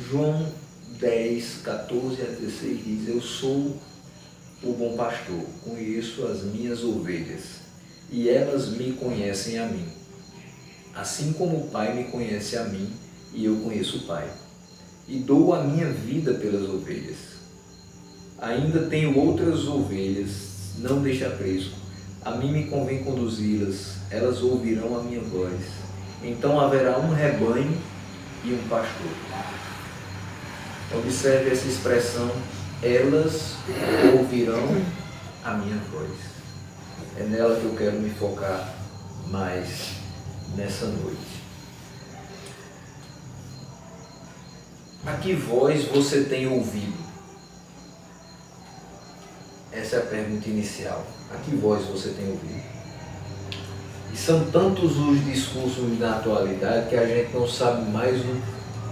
João 10, 14 a 16 diz: eu sou o bom pastor, conheço as minhas ovelhas, e elas me conhecem a mim. Assim como o Pai me conhece a mim, e eu conheço o Pai, e dou a minha vida pelas ovelhas. Ainda tenho outras ovelhas, não deixe aprisco. A mim me convém conduzi-las, elas ouvirão a minha voz. Então haverá um rebanho e um pastor. Observe essa expressão, elas ouvirão a minha voz. É nela que eu quero me focar mais nessa noite. A que voz você tem ouvido? Essa é a pergunta inicial. A que voz você tem ouvido? E são tantos os discursos da atualidade que a gente não sabe mais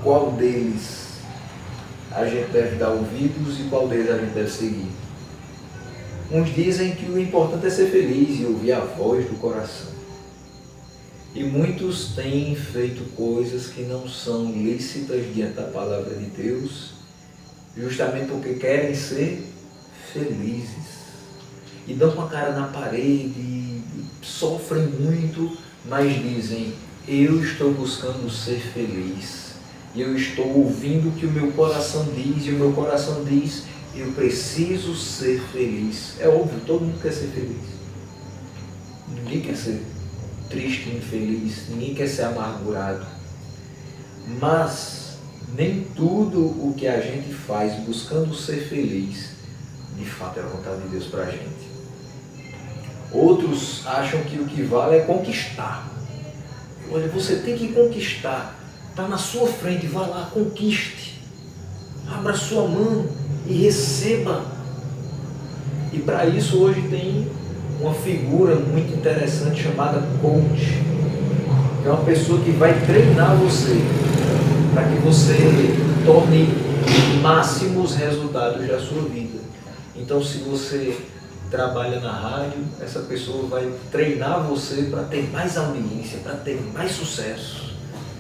qual deles a gente deve dar ouvidos e qual deles a gente deve seguir. Uns dizem que o importante é ser feliz e ouvir a voz do coração. E muitos têm feito coisas que não são lícitas diante da palavra de Deus, justamente porque querem ser felizes. E dão com a cara na parede, sofrem muito, mas dizem: eu estou buscando ser feliz. E eu estou ouvindo o que o meu coração diz, e o meu coração diz: eu preciso ser feliz. É óbvio, todo mundo quer ser feliz. Ninguém quer ser triste, infeliz, ninguém quer ser amargurado. Mas nem tudo o que a gente faz buscando ser feliz, de fato é a vontade de Deus para a gente. Outros acham que o que vale é conquistar. Olha, você tem que conquistar. Está na sua frente, vá lá, conquiste. Abra sua mão e receba. E para isso hoje tem uma figura muito interessante chamada coach. É uma pessoa que vai treinar você para que você torne máximos resultados da sua vida. Então, se você trabalha na rádio, essa pessoa vai treinar você para ter mais audiência, para ter mais sucesso.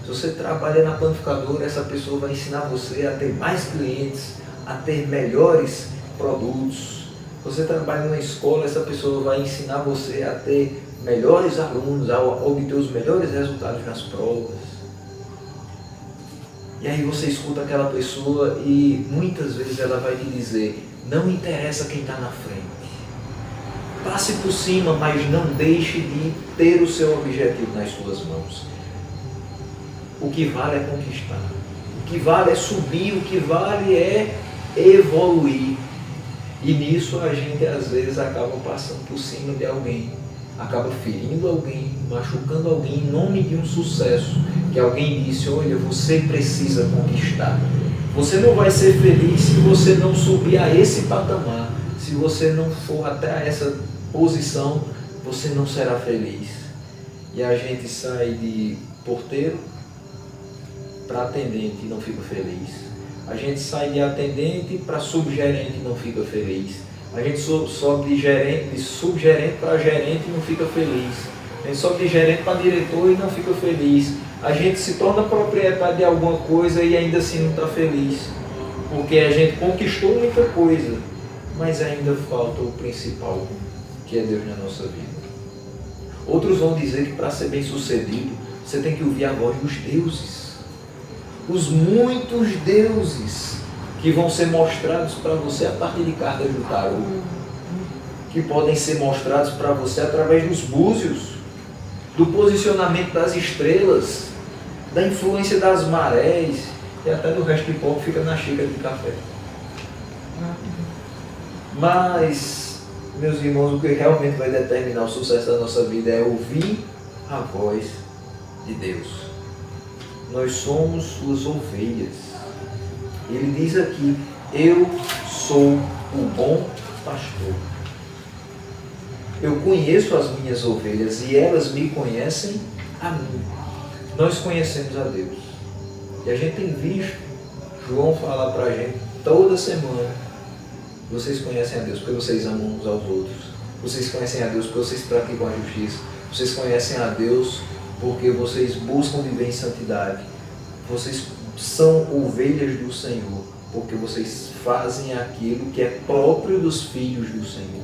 Se você trabalha na panificadora, essa pessoa vai ensinar você a ter mais clientes, a ter melhores produtos. Se você trabalha na escola, essa pessoa vai ensinar você a ter melhores alunos, a obter os melhores resultados nas provas. E aí você escuta aquela pessoa e muitas vezes ela vai te dizer: não interessa quem está na frente. Passe por cima, mas não deixe de ter o seu objetivo nas suas mãos. O que vale é conquistar. O que vale é subir, o que vale é evoluir. E nisso a gente às vezes acaba passando por cima de alguém, acaba ferindo alguém, machucando alguém em nome de um sucesso que alguém disse: olha, você precisa conquistar. Você não vai ser feliz se você não subir a esse patamar. Se você não for até essa posição, você não será feliz. E a gente sai de porteiro para atendente e não fica feliz. A gente sai de atendente para subgerente e não fica feliz. A gente sobe de subgerente para gerente e não fica feliz. A gente sobe de gerente para diretor e não fica feliz. A gente se torna proprietário de alguma coisa e ainda assim não está feliz. Porque a gente conquistou muita coisa, mas ainda falta o principal, que é Deus na nossa vida. Outros vão dizer que para ser bem sucedido, você tem que ouvir a voz dos deuses. Os muitos deuses que vão ser mostrados para você a partir de cartas do tarô, que podem ser mostrados para você através dos búzios, do posicionamento das estrelas, da influência das marés e até do resto de pó que fica na xícara de café. Mas, meus irmãos, o que realmente vai determinar o sucesso da nossa vida é ouvir a voz de Deus. Nós somos suas ovelhas. Ele diz aqui: eu sou o bom pastor. Eu conheço as minhas ovelhas e elas me conhecem a mim. Nós conhecemos a Deus. E a gente tem visto João falar para a gente toda semana: vocês conhecem a Deus porque vocês amam uns aos outros. Vocês conhecem a Deus porque vocês praticam a justiça. Vocês conhecem a Deus porque vocês buscam viver em santidade. Vocês são ovelhas do Senhor, porque vocês fazem aquilo que é próprio dos filhos do Senhor.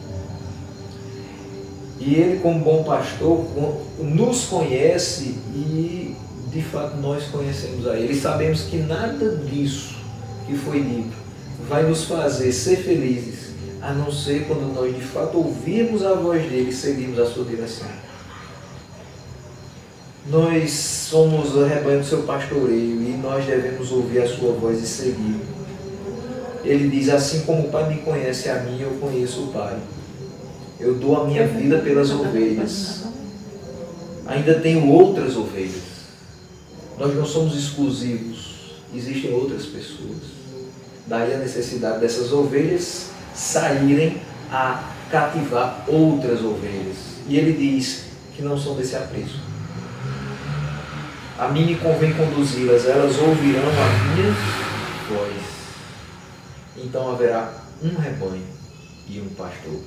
E Ele, como bom pastor, nos conhece e, de fato, nós conhecemos a Ele. E sabemos que nada disso que foi dito vai nos fazer ser felizes, a não ser quando nós, de fato, ouvirmos a voz dEle e seguirmos a sua direção. Nós somos o rebanho do seu pastoreio e nós devemos ouvir a sua voz e seguir. Ele diz, assim como o Pai me conhece a mim, eu conheço o Pai. Eu dou a minha vida pelas ovelhas. Ainda tenho outras ovelhas. Nós não somos exclusivos. Existem outras pessoas. Daí a necessidade dessas ovelhas saírem a cativar outras ovelhas. E ele diz que não são desse apreço. A mim me convém conduzi-las, elas ouvirão a minha voz. Então haverá um rebanho e um pastor.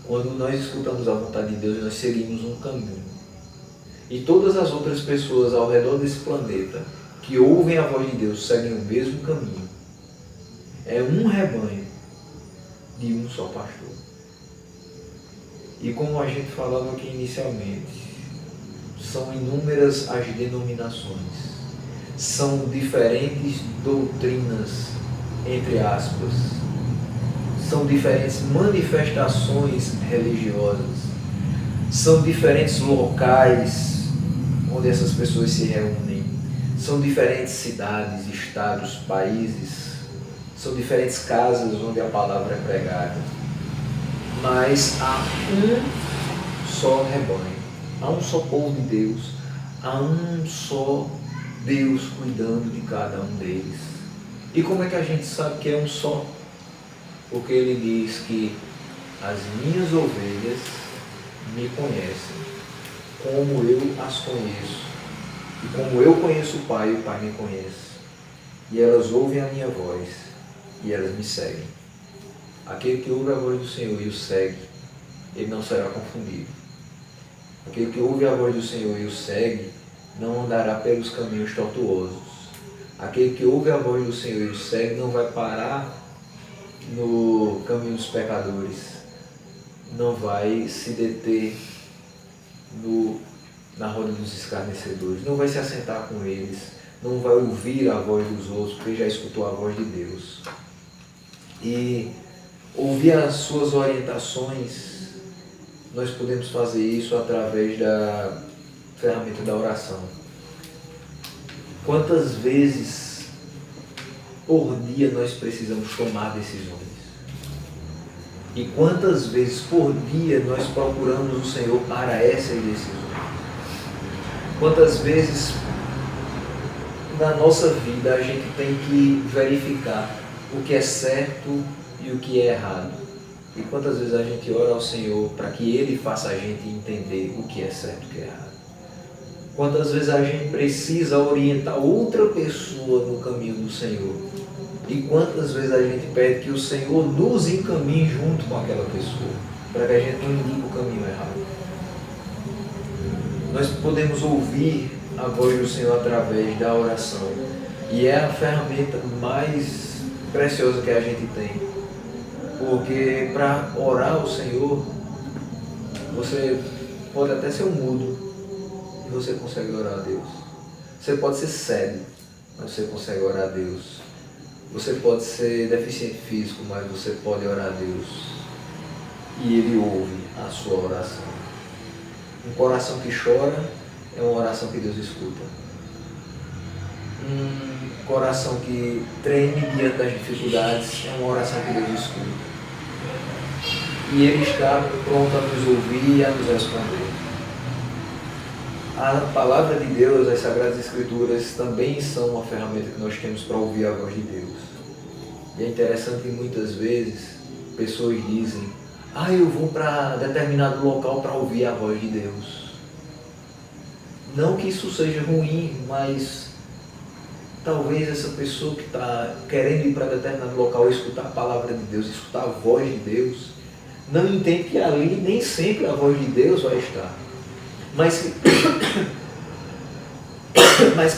Quando nós escutamos a vontade de Deus, nós seguimos um caminho. E todas as outras pessoas ao redor desse planeta que ouvem a voz de Deus seguem o mesmo caminho. É um rebanho de um só pastor. E como a gente falava aqui inicialmente, são inúmeras as denominações. São diferentes doutrinas, entre aspas. São diferentes manifestações religiosas. São diferentes locais onde essas pessoas se reúnem. São diferentes cidades, estados, países. São diferentes casas onde a palavra é pregada. Mas há um só rebanho. Há um só povo de Deus. Há um só Deus cuidando de cada um deles. E como é que a gente sabe que é um só? Porque ele diz que as minhas ovelhas me conhecem, como eu as conheço. E como eu conheço o Pai me conhece. E elas ouvem a minha voz, e elas me seguem. Aquele que ouve a voz do Senhor e o segue, ele não será confundido. Aquele que ouve a voz do Senhor e o segue, não andará pelos caminhos tortuosos. Aquele que ouve a voz do Senhor e o segue, não vai parar no caminho dos pecadores, não vai se deter na roda dos escarnecedores, não vai se assentar com eles, não vai ouvir a voz dos outros, porque já escutou a voz de Deus. E ouvir as suas orientações, nós podemos fazer isso através da ferramenta da oração. Quantas vezes por dia nós precisamos tomar decisões? E quantas vezes por dia nós procuramos o Senhor para essas decisões? Quantas vezes na nossa vida a gente tem que verificar o que é certo e o que é errado? E quantas vezes a gente ora ao Senhor para que Ele faça a gente entender o que é certo e o que é errado? Quantas vezes a gente precisa orientar outra pessoa no caminho do Senhor? E quantas vezes a gente pede que o Senhor nos encaminhe junto com aquela pessoa, para que a gente não indique o caminho errado? Nós podemos ouvir a voz do Senhor através da oração. E é a ferramenta mais preciosa que a gente tem. Porque para orar ao Senhor, você pode até ser um mudo, e você consegue orar a Deus. Você pode ser cego, mas você consegue orar a Deus. Você pode ser deficiente físico, mas você pode orar a Deus. E Ele ouve a sua oração. Um coração que chora é uma oração que Deus escuta. Um coração que treme diante das dificuldades é uma oração que Deus escuta. E Ele está pronto a nos ouvir e a nos responder. A palavra de Deus, as Sagradas Escrituras, também são uma ferramenta que nós temos para ouvir a voz de Deus. E é interessante que muitas vezes pessoas dizem: eu vou para determinado local para ouvir a voz de Deus. Não que isso seja ruim, mas talvez essa pessoa que está querendo ir para determinado local escutar a palavra de Deus, escutar a voz de Deus, não entende que ali nem sempre a voz de Deus vai estar. Mas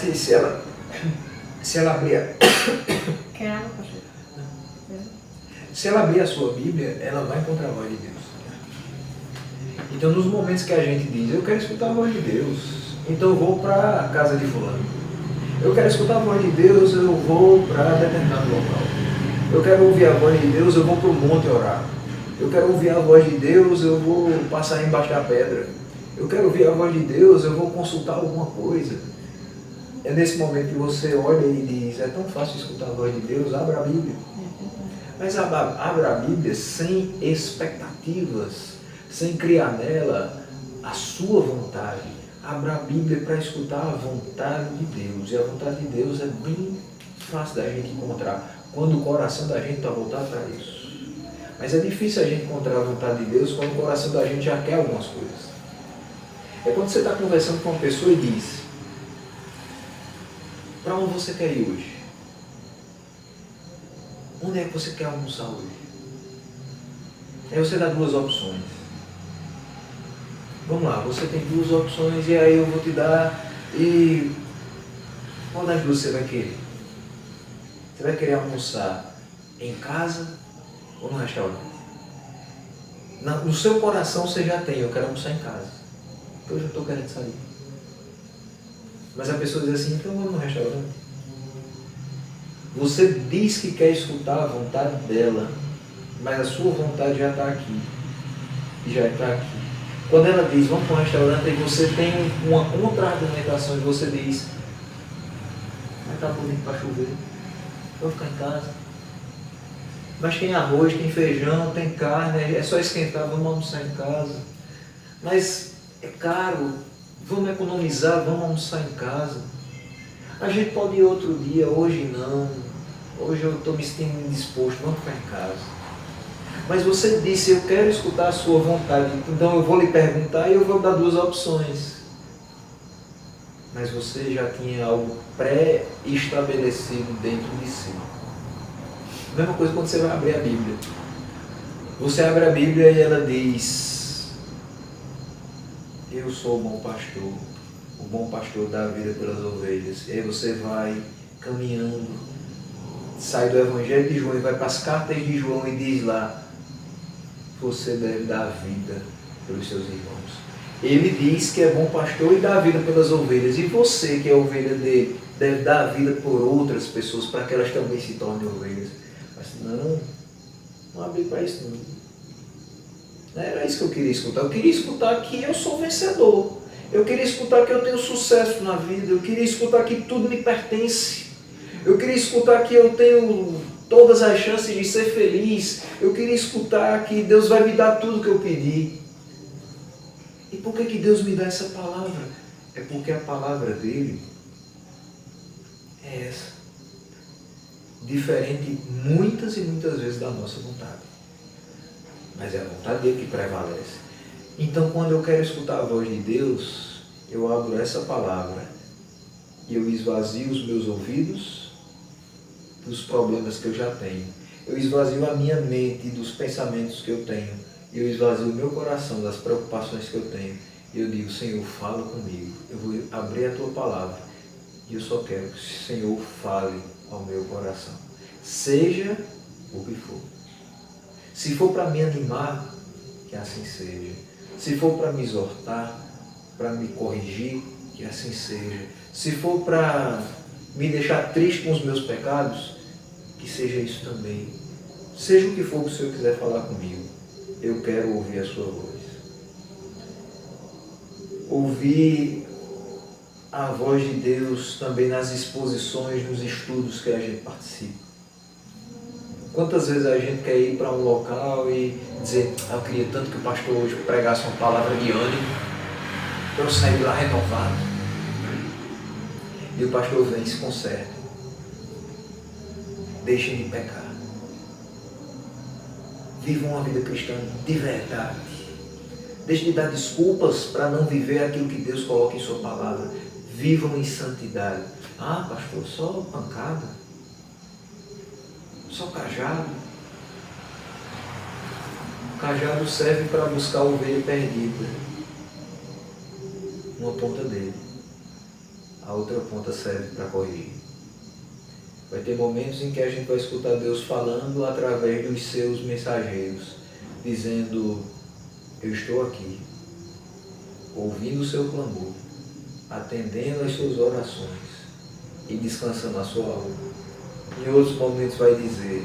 que Se ela abrir, Quer água, pastor? se ela abrir a sua Bíblia, ela vai encontrar a voz de Deus. Então, nos momentos que a gente diz, eu quero escutar a voz de Deus, então eu vou para a casa de fulano. Eu quero escutar a voz de Deus, eu vou para determinado local. Eu quero ouvir a voz de Deus, eu vou para o monte orar. Eu quero ouvir a voz de Deus, eu vou passar embaixo da pedra. Eu quero ouvir a voz de Deus, eu vou consultar alguma coisa. É nesse momento que você olha e diz, é tão fácil escutar a voz de Deus, abra a Bíblia. Mas abra a Bíblia sem expectativas, sem criar nela a sua vontade. Abra a Bíblia para escutar a vontade de Deus. E a vontade de Deus é bem fácil da gente encontrar, quando o coração da gente está voltado para isso. Mas é difícil a gente encontrar a vontade de Deus quando o coração da gente já quer algumas coisas. É quando você está conversando com uma pessoa e diz, para onde você quer ir hoje? Onde é que você quer almoçar hoje? Aí você dá duas opções. Vamos lá, você tem duas opções e aí eu vou te dar e qual das duas você vai querer? Você vai querer almoçar em casa ou no restaurante? No seu coração você já tem, eu quero almoçar em casa. Porque eu já estou querendo sair. Mas a pessoa diz assim, então vamos no restaurante. Você diz que quer escutar a vontade dela, mas a sua vontade já está aqui. E já está aqui. Quando ela diz, vamos para um restaurante, e você tem uma contra-argumentação e você diz, mas está bonito para chover, vou ficar em casa. Mas tem arroz, tem feijão, tem carne, é só esquentar, vamos almoçar em casa. Mas é caro, vamos economizar, vamos almoçar em casa. A gente pode ir outro dia, hoje não. Hoje eu estou me sentindo indisposto, vamos ficar em casa. Mas você disse, eu quero escutar a sua vontade, então eu vou lhe perguntar e eu vou dar duas opções. Mas você já tinha algo pré-estabelecido dentro de si. A mesma coisa quando você vai abrir a Bíblia. Você abre a Bíblia e ela diz, eu sou o bom pastor dá a vida pelas ovelhas. E aí você vai caminhando, sai do Evangelho de João e vai para as cartas de João e diz lá, você deve dar a vida pelos seus irmãos. Ele diz que é bom pastor e dá a vida pelas ovelhas. E você, que é ovelha dele, deve dar a vida por outras pessoas, para que elas também se tornem ovelhas. Mas não abri para isso não. Não era isso que eu queria escutar. Eu queria escutar que eu sou vencedor. Eu queria escutar que eu tenho sucesso na vida. Eu queria escutar que tudo me pertence. Eu queria escutar que eu tenho todas as chances de ser feliz. Eu queria escutar que Deus vai me dar tudo que eu pedi. E por que Deus me dá essa palavra? É porque a palavra dele é essa. Diferente muitas e muitas vezes da nossa vontade. Mas é a vontade dele que prevalece. Então, quando eu quero escutar a voz de Deus, eu abro essa palavra e eu esvazio os meus ouvidos dos problemas que eu já tenho. Eu esvazio a minha mente dos pensamentos que eu tenho. Eu esvazio o meu coração das preocupações que eu tenho. E eu digo, Senhor, fala comigo. Eu vou abrir a tua palavra. E eu só quero que o Senhor fale ao meu coração. Seja o que for. Se for para me animar, que assim seja. Se for para me exortar, para me corrigir, que assim seja. Se for para me deixar triste com os meus pecados, que seja isso também. Seja o que for que o Senhor quiser falar comigo, eu quero ouvir a sua voz. Ouvir a voz de Deus também nas exposições, nos estudos que a gente participa. Quantas vezes a gente quer ir para um local e dizer, eu queria tanto que o pastor hoje pregasse uma palavra de ânimo, para eu sair de lá renovado. E o pastor vem e se conserta. Deixem de pecar. Vivam uma vida cristã de verdade. Deixem de dar desculpas para não viver aquilo que Deus coloca em sua palavra. Vivam em santidade. Ah, pastor, só pancada? Só cajado? O cajado serve para buscar a ovelha perdida. Uma ponta dele. A outra ponta serve para corrigir. Vai ter momentos em que a gente vai escutar Deus falando através dos seus mensageiros, dizendo: eu estou aqui, ouvindo o seu clamor, atendendo às suas orações e descansando a sua alma. Em outros momentos vai dizer: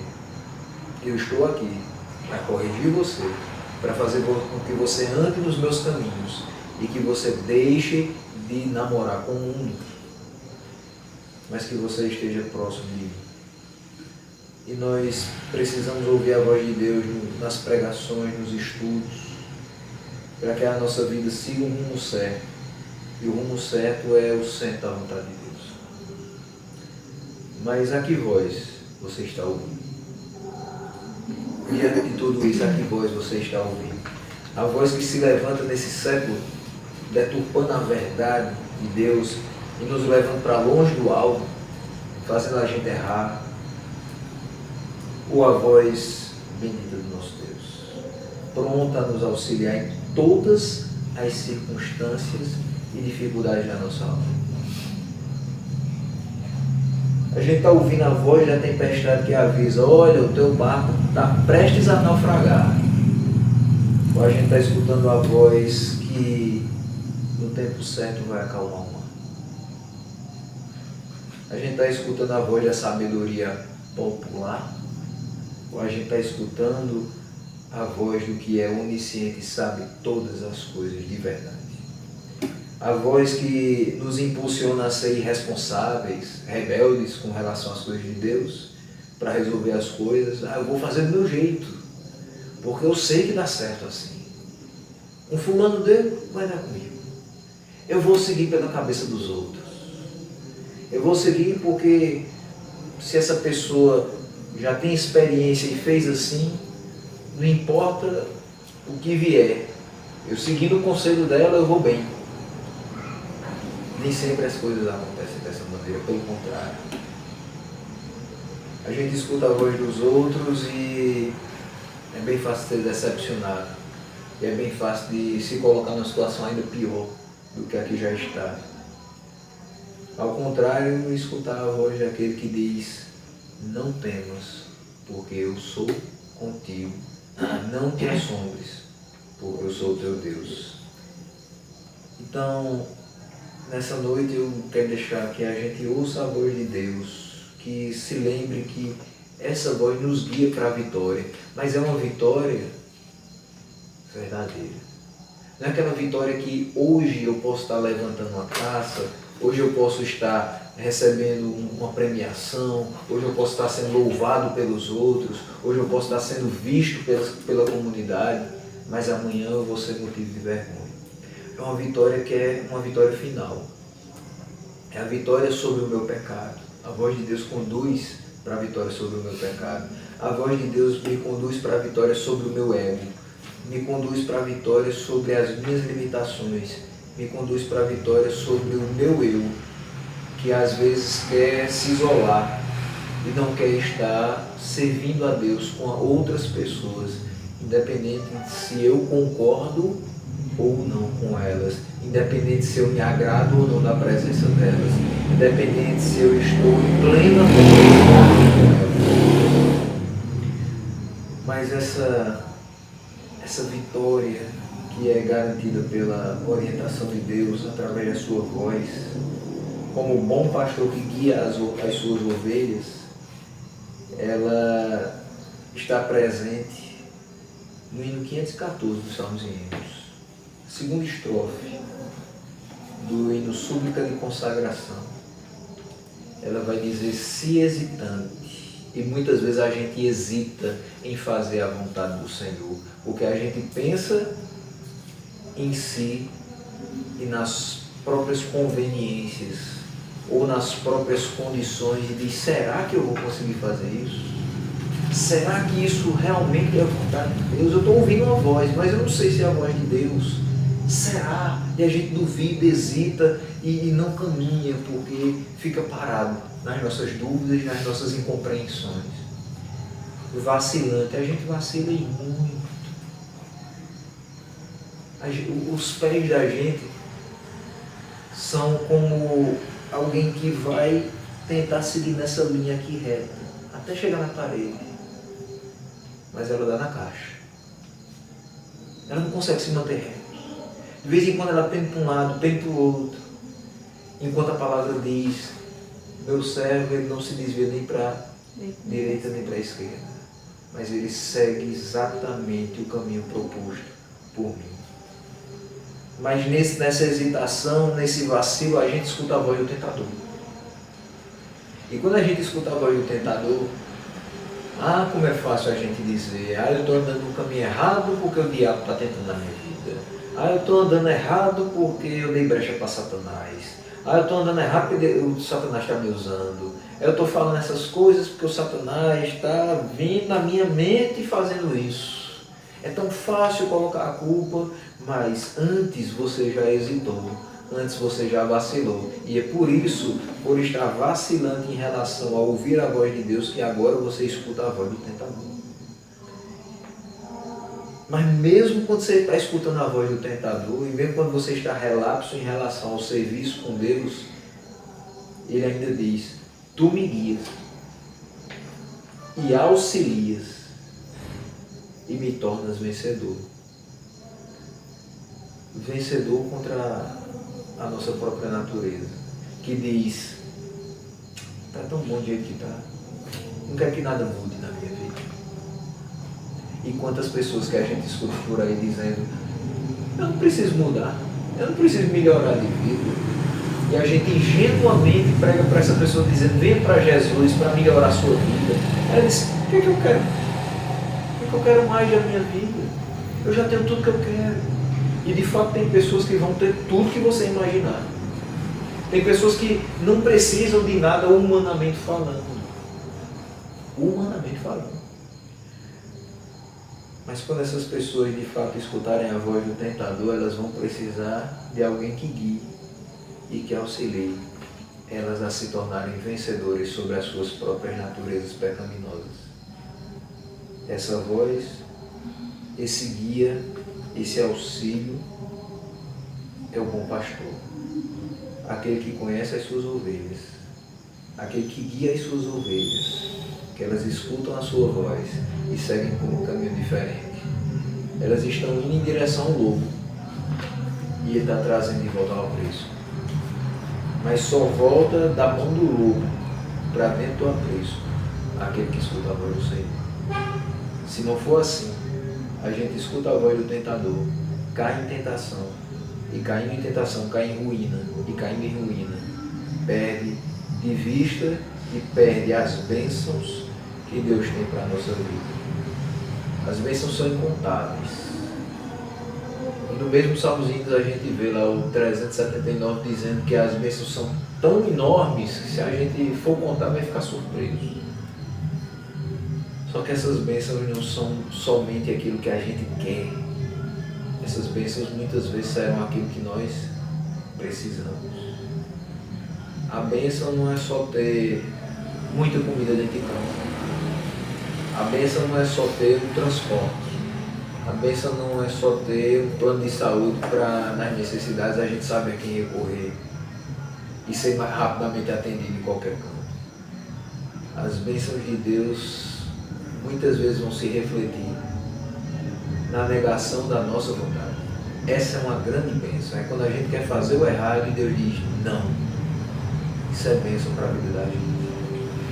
eu estou aqui para corrigir você, para fazer com que você ande nos meus caminhos e que você deixe de namorar com o mundo, mas que você esteja próximo de mim. E nós precisamos ouvir a voz de Deus nas pregações, nos estudos, para que a nossa vida siga um rumo certo. E o rumo certo é o centro da vontade de Deus. Mas a que voz você está ouvindo? Diante de tudo isso, a que voz você está ouvindo? A voz que se levanta nesse século, deturpando a verdade de Deus e nos levando para longe do alvo, fazendo a gente errar? Ou a voz bendita do nosso Deus, pronta a nos auxiliar em todas as circunstâncias e dificuldades da nossa alma? A gente está ouvindo a voz da tempestade que avisa: olha, o teu barco está prestes a naufragar. Ou a gente está escutando a voz que no tempo certo vai acalmar o mar? A gente está escutando a voz da sabedoria popular? Ou a gente está escutando a voz do que é onisciente e sabe todas as coisas de verdade? A voz que nos impulsiona a ser irresponsáveis, rebeldes com relação às coisas de Deus, para resolver as coisas. Eu vou fazer do meu jeito, porque eu sei que dá certo assim. Um fulano dele vai dar comigo. Eu vou seguir pela cabeça dos outros. Eu vou seguir porque se essa pessoa já tem experiência e fez assim, não importa o que vier, eu seguindo o conselho dela, eu vou bem. Nem sempre as coisas acontecem dessa maneira, pelo contrário. A gente escuta a voz dos outros e é bem fácil ser decepcionado. E é bem fácil de se colocar numa situação ainda pior do que a que já está. Ao contrário, escutar a voz daquele que diz: não temas, porque eu sou contigo. Não te assombres, porque eu sou o teu Deus. Então, nessa noite eu quero deixar que a gente ouça a voz de Deus, que se lembre que essa voz nos guia para a vitória, mas é uma vitória verdadeira. Não é aquela vitória que hoje eu posso estar levantando uma taça, hoje eu posso estar recebendo uma premiação, hoje eu posso estar sendo louvado pelos outros, hoje eu posso estar sendo visto pela comunidade, mas amanhã eu vou ser motivo de vergonha. É uma vitória que é uma vitória final. É a vitória sobre o meu pecado. A voz de Deus conduz para a vitória sobre o meu pecado. A voz de Deus me conduz para a vitória sobre o meu ego. Me conduz para a vitória sobre as minhas limitações. Me conduz para a vitória sobre o meu eu, que às vezes quer se isolar e não quer estar servindo a Deus com outras pessoas, independente se eu concordo ou não com elas, independente se eu me agrado ou não da presença delas, independente se eu estou em plena comunhão com elas. Mas essa vitória que é garantida pela orientação de Deus através da sua voz, como o bom pastor que guia as suas ovelhas, ela está presente no hino 514 dos Salmos e Hinos. Segunda estrofe do hino Súplica de Consagração, ela vai dizer: se hesitante, e muitas vezes a gente hesita em fazer a vontade do Senhor, porque a gente pensa em si e nas próprias conveniências ou nas próprias condições e diz: será que eu vou conseguir fazer isso? Será que isso realmente é a vontade de Deus? Eu estou ouvindo uma voz, mas eu não sei se é a voz de Deus. Será? E a gente duvida, hesita e não caminha, porque fica parado nas nossas dúvidas, nas nossas incompreensões. Vacilante, a gente vacila e muito. Os pés da gente são como alguém que vai tentar seguir nessa linha aqui reta, até chegar na parede. Mas ela dá na caixa. Ela não consegue se manter reta. De vez em quando ela pende para um lado, pende para o outro. Enquanto a palavra diz, meu servo, ele não se desvia nem para a direita nem para a esquerda. Mas ele segue exatamente o caminho proposto por mim. Mas nessa hesitação, nesse vacilo, a gente escuta a voz do tentador. E quando a gente escuta a voz do tentador, como é fácil a gente dizer, eu estou andando no caminho errado porque o diabo está tentando na minha vida. Eu estou andando errado porque eu dei brecha para Satanás. Eu estou andando errado porque o Satanás está me usando. Eu estou falando essas coisas porque o Satanás está vindo na minha mente e fazendo isso. É tão fácil colocar a culpa, mas antes você já hesitou, antes você já vacilou. E é por isso, por estar vacilante em relação a ouvir a voz de Deus, que agora você escuta a voz do tentador. Mas mesmo quando você está escutando a voz do tentador, e mesmo quando você está relapso em relação ao serviço com Deus, ele ainda diz, tu me guias e auxilias e me tornas vencedor. Vencedor contra a nossa própria natureza, que diz, está tão bom do jeito que está, não quero que nada mude na minha vida. E quantas pessoas que a gente escuta por aí dizendo, eu não preciso mudar, eu não preciso melhorar de vida. E a gente ingenuamente prega para essa pessoa dizendo, venha para Jesus para melhorar a sua vida. Ela diz, o que é que eu quero? O que é que eu quero mais da minha vida? Eu já tenho tudo que eu quero. E de fato tem pessoas que vão ter tudo que você imaginar. Tem pessoas que não precisam de nada humanamente falando. Humanamente falando. Mas quando essas pessoas de fato escutarem a voz do tentador, elas vão precisar de alguém que guie e que auxilie elas a se tornarem vencedores sobre as suas próprias naturezas pecaminosas. Essa voz, esse guia, esse auxílio é o bom pastor. Aquele que conhece as suas ovelhas, aquele que guia as suas ovelhas, que elas escutam a sua voz e seguem por um caminho diferente. Elas estão indo em direção ao lobo e ele está trazendo de volta ao aprisco. Mas só volta da mão do lobo para dentro do aprisco aquele que escuta a voz do Senhor. Se não for assim, a gente escuta a voz do tentador, cai em tentação, e caindo em tentação cai em ruína, e caindo em ruína perde de vista e perde as bênçãos que Deus tem para a nossa vida. As bênçãos são incontáveis. E no mesmo Salmozinho a gente vê lá o 379 dizendo que as bênçãos são tão enormes que se a gente for contar vai ficar surpreso. Só que essas bênçãos não são somente aquilo que a gente quer. Essas bênçãos muitas vezes serão aquilo que nós precisamos. A bênção não é só ter muita comida dentro de casa. A bênção não é só ter um transporte. A bênção não é só ter um plano de saúde para, nas necessidades, a gente saber a quem recorrer e ser mais rapidamente atendido em qualquer canto. As bênçãos de Deus muitas vezes vão se refletir na negação da nossa vontade. Essa é uma grande bênção. É quando a gente quer fazer o errado e Deus diz não. Isso é bênção para a vida da gente.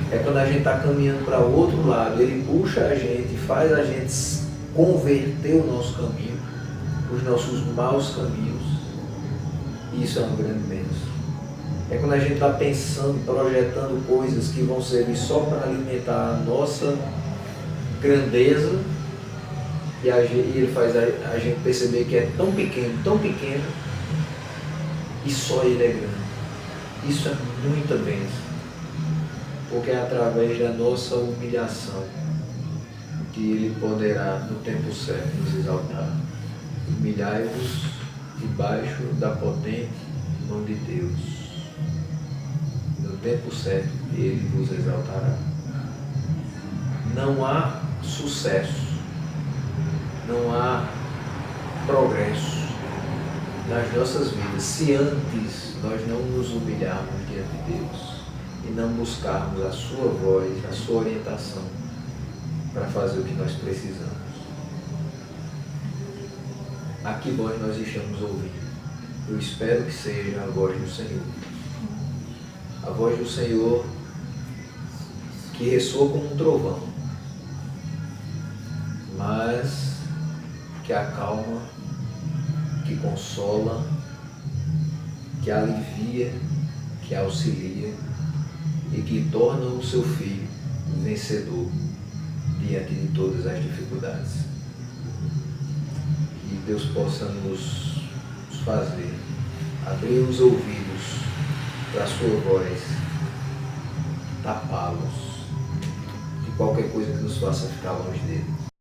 É quando a gente está caminhando para o outro lado, Ele puxa a gente, faz a gente converter o nosso caminho, os nossos maus caminhos. E isso é uma grande bênção. É quando a gente está pensando, projetando coisas que vão servir só para alimentar a nossa grandeza, e Ele faz a gente perceber que é tão pequeno, e só Ele é grande. Isso é muita bênção. Porque é através da nossa humilhação que Ele poderá, no tempo certo, nos exaltar. Humilhai-vos debaixo da potente mão de Deus. No tempo certo, Ele vos exaltará. Não há sucesso, não há progresso nas nossas vidas se antes nós não nos humilharmos diante de Deus e não buscarmos a sua voz, a sua orientação para fazer o que nós precisamos. A que voz nós estamos ouvindo? Eu espero que seja a voz do Senhor. A voz do Senhor que ressoa como um trovão, mas que acalma, que consola, que alivia, que auxilia e que torna o seu filho vencedor diante de todas as dificuldades. Que Deus possa nos fazer abrir os ouvidos para a sua voz, tapá-los de qualquer coisa que nos faça ficar longe dele.